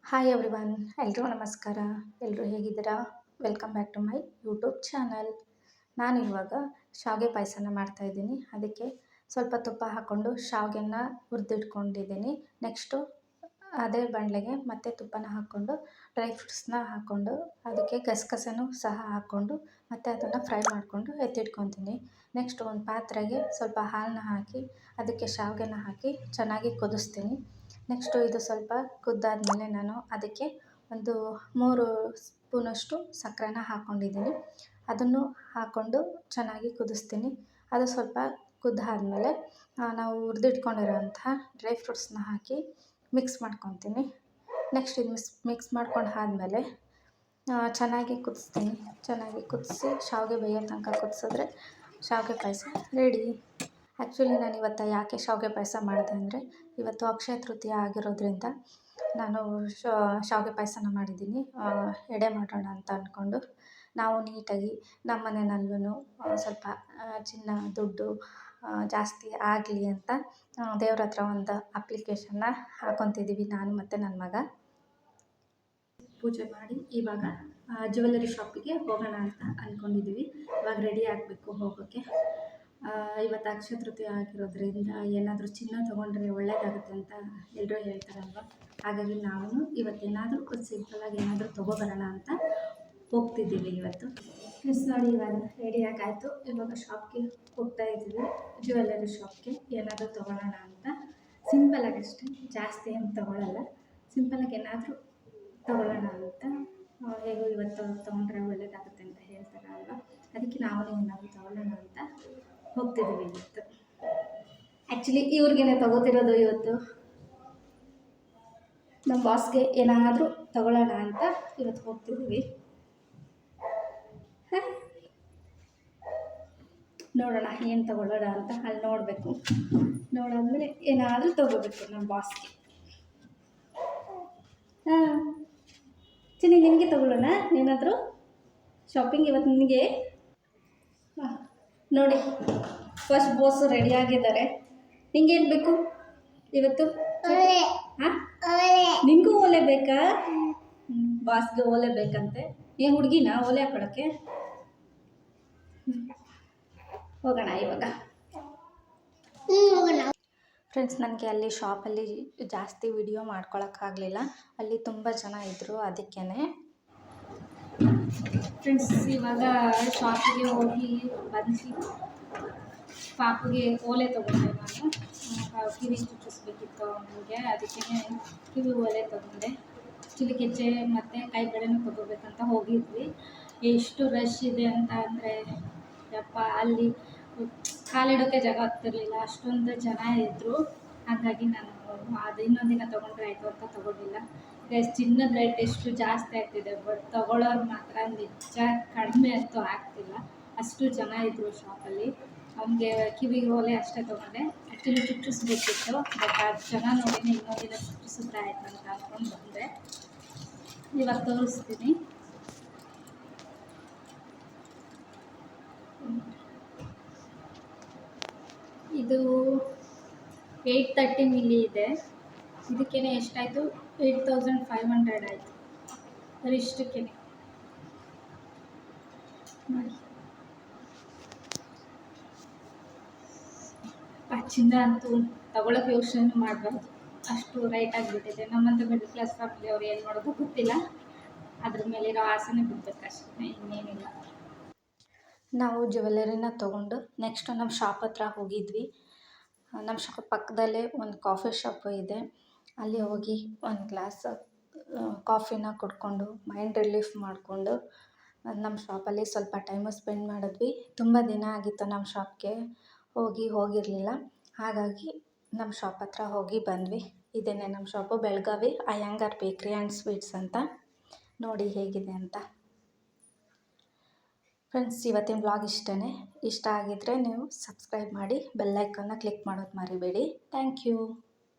Hi everyone, ಎಲ್ರಿಗೂ ನಮಸ್ಕಾರ. ಎಲ್ಲರೂ ಹೇಗಿದ್ದೀರಾ? Welcome back to my YouTube channel. ನಾನು ಇವಾಗ ಶಾವಿಗೆ ಪಾಯಸನ ಮಾಡ್ತಾಯಿದ್ದೀನಿ. ಅದಕ್ಕೆ ಸ್ವಲ್ಪ ತುಪ್ಪ ಹಾಕ್ಕೊಂಡು ಶಾವಿಗೆನ ಹುರಿದಿಟ್ಕೊಂಡಿದ್ದೀನಿ. ನೆಕ್ಸ್ಟು ಅದೇ ಬಾಣಲೆಗೆ ಮತ್ತೆ ತುಪ್ಪನ ಹಾಕ್ಕೊಂಡು ಡ್ರೈ ಫ್ರೂಟ್ಸ್ನ ಹಾಕ್ಕೊಂಡು ಅದಕ್ಕೆ ಗಸಗಸೆನೂ ಸಹ ಹಾಕ್ಕೊಂಡು ಮತ್ತು ಅದನ್ನು ಫ್ರೈ ಮಾಡಿಕೊಂಡು ಎತ್ತಿಟ್ಕೊತೀನಿ. ನೆಕ್ಸ್ಟ್ ಒಂದು ಪಾತ್ರೆಗೆ ಸ್ವಲ್ಪ ಹಾಲನ್ನ ಹಾಕಿ ಅದಕ್ಕೆ ಶಾವಿಗೆನ ಹಾಕಿ ಚೆನ್ನಾಗಿ ಕುದಿಸ್ತೀನಿ. ನೆಕ್ಸ್ಟು ಇದು ಸ್ವಲ್ಪ ಕುದ್ದಾದಮೇಲೆ ನಾನು ಅದಕ್ಕೆ ಒಂದು 3 ಸ್ಪೂನಷ್ಟು ಸಕ್ಕರೆನ ಹಾಕ್ಕೊಂಡಿದ್ದೀನಿ. ಅದನ್ನು ಹಾಕ್ಕೊಂಡು ಚೆನ್ನಾಗಿ ಕುದಿಸ್ತೀನಿ. ಅದು ಸ್ವಲ್ಪ ಕುದ್ದಾದಮೇಲೆ ನಾವು ಹುರಿದಿಟ್ಕೊಂಡಿರೋಂತಹ ಡ್ರೈ ಫ್ರೂಟ್ಸ್ನ ಹಾಕಿ ಮಿಕ್ಸ್ ಮಾಡ್ಕೊತೀನಿ. ನೆಕ್ಸ್ಟ್ ಇದು ಮಿಕ್ಸ್ ಮಾಡ್ಕೊಂಡು ಆದಮೇಲೆ ಚೆನ್ನಾಗಿ ಕುದಿಸ್ತೀನಿ. ಚೆನ್ನಾಗಿ ಕುದಿಸಿ ಶಾವಿಗೆ ಬೇಯೋ ತನಕ ಕುದಿಸಿದ್ರೆ ಶಾವಿಗೆ ಪಾಯಸ ರೆಡಿ. ಆ್ಯಕ್ಚುಲಿ ನಾನು ಇವತ್ತು ಯಾಕೆ ಶಾವಿಗೆ ಪಾಯಸ ಮಾಡಿದೆ ಅಂದರೆ, ಇವತ್ತು ಅಕ್ಷಯ ತೃತೀಯ ಆಗಿರೋದ್ರಿಂದ ನಾನು ಶಾವಿಗೆ ಪಾಯಸನ ಮಾಡಿದ್ದೀನಿ. ಎಡೆ ಮಾಡೋಣ ಅಂತ ಅಂದ್ಕೊಂಡು ನಾವು ನೀಟಾಗಿ ನಮ್ಮ ಮನೆಯಲ್ಲೂ ಸ್ವಲ್ಪ ಚಿನ್ನ ದುಡ್ಡು ಜಾಸ್ತಿ ಆಗಲಿ ಅಂತ ದೇವ್ರ ಹತ್ರ ಒಂದು ಅಪ್ಲಿಕೇಶನ್ನ ಹಾಕ್ಕೊತಿದ್ದೀವಿ ನಾನು ಮತ್ತು ನನ್ನ ಮಗ. ಪೂಜೆ ಮಾಡಿ ಇವಾಗ ಜ್ಯುವೆಲ್ಲರಿ ಶಾಪಿಗೆ ಹೋಗೋಣ ಅಂತ ಅಂದ್ಕೊಂಡಿದ್ದೀವಿ. ಇವಾಗ ರೆಡಿ ಆಗಬೇಕು ಹೋಗೋಕ್ಕೆ. ಇವತ್ತು ಅಕ್ಷಯ ತೃತೀಯ ಆಗಿರೋದ್ರಿಂದ ಏನಾದರೂ ಚಿನ್ನ ತೊಗೊಂಡ್ರೆ ಒಳ್ಳೆಯದಾಗುತ್ತೆ ಅಂತ ಎಲ್ಲರೂ ಹೇಳ್ತಾರಲ್ವ. ಹಾಗಾಗಿ ನಾವು ಇವತ್ತೇನಾದರೂ ಸಿಂಪಲ್ಲಾಗಿ ಏನಾದರೂ ತೊಗೊಬರೋಣ ಅಂತ ಹೋಗ್ತಿದ್ದೀವಿ ಇವತ್ತು. ಪ್ಲಸ್ ನೋಡಿ, ಇವಾಗ ರೆಡಿಯಾಗಿ ಆಯಿತು. ಇವಾಗ ಶಾಪ್ಗೆ ಹೋಗ್ತಾಯಿದ್ದೀವಿ, ಜ್ಯುವೆಲ್ಲರಿ ಶಾಪ್ಗೆ. ಏನಾದರೂ ತೊಗೊಳ್ಳೋಣ ಅಂತ ಸಿಂಪಲ್ಲಾಗಿ ಅಷ್ಟೇ, ಜಾಸ್ತಿ ಏನು ತೊಗೊಳ್ಳಲ್ಲ. ಸಿಂಪಲ್ಲಾಗಿ ಏನಾದರೂ ತೊಗೊಳ್ಳೋಣ ಅಂತ. ಹೇಗೂ ಇವತ್ತು ತೊಗೊಂಡ್ರೆ ಒಳ್ಳೆಯದಾಗುತ್ತೆ ಅಂತ ಹೇಳ್ತಾರಲ್ವ, ಅದಕ್ಕೆ ನಾವು ಏನಾದರೂ ತೊಗೊಳ್ಳೋಣ ಅಂತ ಹೋಗ್ತಿದ್ದೀವಿ ಇವತ್ತು. ಆ್ಯಕ್ಚುಲಿ ಇವ್ರಿಗೇನೆ ತೊಗೋತಿರೋದು ಇವತ್ತು. ನಮ್ಮ ಬಾಸ್ಗೆ ಏನಾದರೂ ತೊಗೊಳ್ಳೋಣ ಅಂತ ಇವತ್ತು ಹೋಗ್ತಿದ್ದೀವಿ. ನೋಡೋಣ ಏನು ತೊಗೊಳ್ಳೋಣ ಅಂತ ಅಲ್ಲಿ ನೋಡಬೇಕು. ನೋಡಾದ್ಮೇಲೆ ಏನಾದರೂ ತೊಗೋಬೇಕು ನಮ್ಮ ಬಾಸ್ಗೆ. ಚಿನ್ನಿ, ನಿನಗೆ ತೊಗೊಳ್ಳೋಣ ಏನಾದರೂ ಶಾಪಿಂಗ್ ಇವತ್ತು ನಿನಗೆ. ನೋಡಿ, ಫಸ್ಟ್ ಬಾಸ್ ರೆಡಿಯಾಗಿದ್ದಾರೆ. ನಿಂಗೇನು ಬೇಕು ಇವತ್ತು? ಹಾಂ, ನಿನಗೂ ಓಲೆ ಬೇಕಾ? ಬಾಸ್ಗೆ ಓಲೆ ಬೇಕಂತೆ. ಏನು ಹುಡುಗಿನ ಓಲೆ ಹಾಕೊಳಕ್ಕೆ? ಹೋಗೋಣ ಇವಾಗ. ಫ್ರೆಂಡ್ಸ್, ನನಗೆ ಅಲ್ಲಿ ಶಾಪಲ್ಲಿ ಜಾಸ್ತಿ ವಿಡಿಯೋ ಮಾಡ್ಕೊಳಕ್ಕಾಗಲಿಲ್ಲ. ಅಲ್ಲಿ ತುಂಬ ಜನ ಇದ್ದರು, ಅದಕ್ಕೇ. ಫ್ರೆಂಡ್ಸ್, ಇವಾಗ ಶಾಪಿಗೆ ಹೋಗಿ ಬಂದು ಪಾಪುಗೆ ಓಲೆ ತೊಗೊಂಡೆ. ನಾನು ಕಿವಿ ಚುಚ್ಚಿಸ್ಬೇಕಿತ್ತು ಅವನಿಗೆ, ಅದಕ್ಕೇ ಕಿವಿ ಓಲೆ ತೊಗೊಂಡೆ. ಚಿಲಿಕೆಚ್ಚೆ ಮತ್ತು ಕೈ ಬಳೆನೂ ತೊಗೋಬೇಕಂತ ಹೋಗಿದ್ವಿ. ಎಷ್ಟು ರಶ್ ಇದೆ ಅಂತ ಅಂದರೆ ಯಪ್ಪ, ಅಲ್ಲಿ ಕಾಲಿಡೋಕ್ಕೆ ಜಾಗ ಆಗ್ತಿರಲಿಲ್ಲ, ಅಷ್ಟೊಂದು ಜನ ಇದ್ದರು. ಹಾಗಾಗಿ ನಾನು ಅದು ಇನ್ನೊಂದು ದಿನ ತೊಗೊಂಡ್ರೆ ಆಯಿತು ಅಂತ ತೊಗೊಂಡಿಲ್ಲ. ಗೈಸ್, ಚಿನ್ನದ ರೇಟ್ ಎಷ್ಟು ಜಾಸ್ತಿ ಆಗ್ತಿದೆ, ಬಟ್ ತೊಗೊಳ್ಳೋರು ಮಾತ್ರ ನಿಜ ಕಡಿಮೆ ಅಂತೂ ಆಗ್ತಿಲ್ಲ. ಅಷ್ಟು ಜನ ಇದ್ದರು ಶಾಪಲ್ಲಿ. ಅವನಿಗೆ ಕಿವಿಗೆ ಓಲೆ ಅಷ್ಟೇ ತೊಗೊಂಡೆ. ಆ್ಯಕ್ಚುಲಿ ಚುಚ್ಚಿಸ್ಬೇಕಿತ್ತು, ಬಟ್ ಆ ಜನ ನೋಡಿನೇ ಇನ್ನೊಂದು ದಿನ ಚುಚ್ಚಿಸಿದ್ರೆ ಆಯಿತು ಅಂತ ಅಂದ್ಕೊಂಡು ಬಂದೆ. ಇವಾಗ ತೋರಿಸ್ತೀನಿ. ಇದು 830 ಮಿಲಿ ಇದೆ. ಇದಕ್ಕೇ ಎಷ್ಟಾಯಿತು? 8500 ಆಯಿತು. ಅರಿಷ್ಟಕ್ಕೇ ನೋಡಿ. ಆ ಚಿನ್ನ ಅಂತೂ ತಗೊಳ್ಳೋಕೆ ಯೋಚನೆ ಮಾಡಬಾರ್ದು, ಅಷ್ಟು ರೈಟ್ ಆಗಿಬಿಟ್ಟಿದೆ. ನಮ್ಮಂತ ಮಿಡಲ್ ಕ್ಲಾಸ್ ಫ್ಯಾಮಿಲಿ ಅವ್ರು ಏನು ಮಾಡೋದು ಗೊತ್ತಿಲ್ಲ. ಅದ್ರ ಮೇಲಿರೋ ಆಸೆನೇ ಬಿಡಬೇಕಷ್ಟೇ, ಇನ್ನೇನಿಲ್ಲ. ನಾವು ಜ್ಯುವೆಲ್ಲರಿನ ತೊಗೊಂಡು ನೆಕ್ಸ್ಟು ನಮ್ಮ ಶಾಪ್ ಹತ್ರ ಹೋಗಿದ್ವಿ. ನಮ್ಮ ಶಾಪ್ ಪಕ್ಕದಲ್ಲೇ ಒಂದು ಕಾಫಿ ಶಾಪು ಇದೆ. ಅಲ್ಲಿ ಹೋಗಿ ಒಂದು ಗ್ಲಾಸ್ ಕಾಫಿನ ಕುಡ್ಕೊಂಡು ಮೈಂಡ್ ರಿಲೀಫ್ ಮಾಡಿಕೊಂಡು ನಮ್ಮ ಶಾಪಲ್ಲಿ ಸ್ವಲ್ಪ ಟೈಮು ಸ್ಪೆಂಡ್ ಮಾಡಿದ್ವಿ. ತುಂಬ ದಿನ ಆಗಿತ್ತು ನಮ್ಮ ಶಾಪ್ಗೆ ಹೋಗಿರಲಿಲ್ಲ. ಹಾಗಾಗಿ ನಮ್ಮ ಶಾಪ್ ಹತ್ರ ಹೋಗಿ ಬಂದ್ವಿ. ಇದೇನೆ ನಮ್ಮ ಶಾಪು, ಬೆಳಗಾವಿ ಅಯ್ಯಂಗಾರ್ ಬೇಕ್ರಿ ಆ್ಯಂಡ್ ಸ್ವೀಟ್ಸ್ ಅಂತ. ನೋಡಿ ಹೇಗಿದೆ ಅಂತ. ಫ್ರೆಂಡ್ಸ್, ಇವತ್ತಿನ ವ್ಲಾಗ್ ಇಷ್ಟೇ. ಇಷ್ಟ ಆಗಿದ್ದರೆ ನೀವು ಸಬ್ಸ್ಕ್ರೈಬ್ ಮಾಡಿ, ಬೆಲ್ ಐಕಾನ್ನ ಕ್ಲಿಕ್ ಮಾಡೋದು ಮರಿಬೇಡಿ. Thank you.